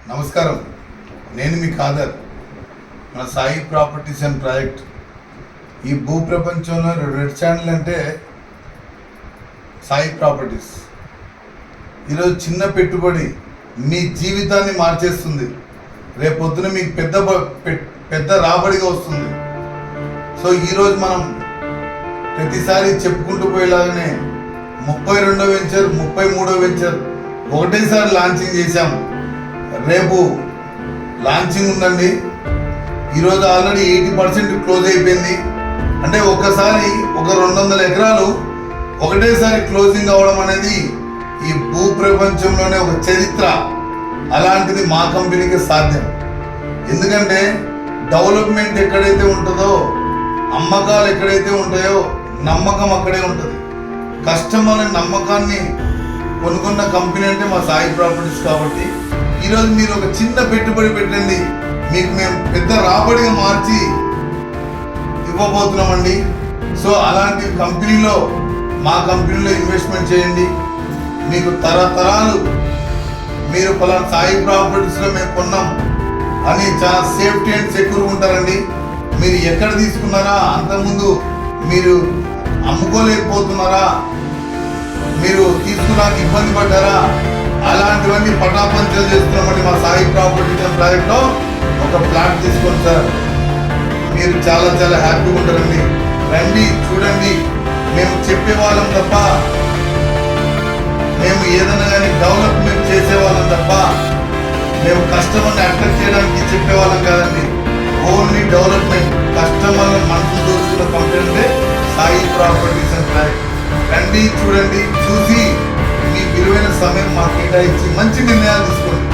నమస్కారం, నేను మీ ఖాదర్. మన సాయి ప్రాపర్టీస్ అండ్ ప్రాజెక్ట్. ఈ భూ ప్రపంచంలో రెడ్ ఛానల్ అంటే సాయి ప్రాపర్టీస్. ఈరోజు చిన్న పెట్టుబడి మీ జీవితాన్ని మార్చేస్తుంది. రేపొద్దున మీకు పెద్ద రాబడిగా వస్తుంది. సో ఈరోజు మనం ప్రతిసారి చెప్పుకుంటూ పోయేలాగానే 32వ వెంచర్, 33వ వెంచర్ ఒకటేసారి లాంచింగ్ చేశాము. రేపు లాంచింగ్ ఉందండి. ఈరోజు ఆల్రెడీ 80% క్లోజ్ అయిపోయింది. అంటే ఒక్కసారి ఒక 200 ఎకరాలు ఒకటేసారి క్లోజింగ్ అవ్వడం అనేది ఈ భూ ప్రపంచంలోనే ఒక చరిత్ర. అలాంటిది మా కంపెనీకి సాధ్యం. ఎందుకంటే డెవలప్మెంట్ ఎక్కడైతే ఉంటుందో, అమ్మకాలు ఎక్కడైతే ఉంటాయో, నమ్మకం అక్కడే ఉంటుంది. కస్టమర్ నమ్మకాన్ని కొనుక్కున్న కంపెనీ అంటే మా సాయి ప్రాపర్టీస్. కాబట్టి ఈరోజు మీరు ఒక చిన్న పెట్టుబడి పెట్టండి, మీకు మేము పెద్ద రాబడిగా మార్చి ఇవ్వబోతున్నామండి. సో అలాంటి కంపెనీలో, మా కంపెనీలో ఇన్వెస్ట్మెంట్ చేయండి. మీకు తరతరాలు మీరు పలానా సాయి ప్రాపర్టీస్లో మేము కొన్నాం అని చాలా సేఫ్టీ అండ్ సెక్యూర్ ఉంటారండి. మీరు ఎక్కడ తీసుకున్నారా, అంతకుముందు మీరు అమ్ముకోలేకపోతున్నారా, మీరు తీసుకున్నాక ఇబ్బంది పడ్డారా, అలాంటివన్నీ పటాపంచలు చేస్తున్నామండి. మా సాయి ప్రాపర్టీస్ ప్రాజెక్ట్లో ఒక ప్లాట్ తీసుకోండి సార్, మీరు చాలా చాలా హ్యాపీగా ఉంటారండి. రండి, చూడండి. మేము చెప్పేవాళ్ళం తప్ప, మేము ఏదైనా కానీ డెవలప్మెంట్ చేసేవాళ్ళం తప్ప, మేము కస్టమర్ని అట్రాక్ట్ చేయడానికి చెప్పేవాళ్ళం కాదండి. Only development. కస్టమర్ల మనసు దోచుకున్న కంపెనీ అంటే సాయి ప్రాపర్టీస్ అండ్ ప్రాజెక్ట్. రండి, చూడండి, చూసి మీ విలువైన సమయం మాకు కేటాయించి మంచి నిర్ణయాలు తీసుకోండి.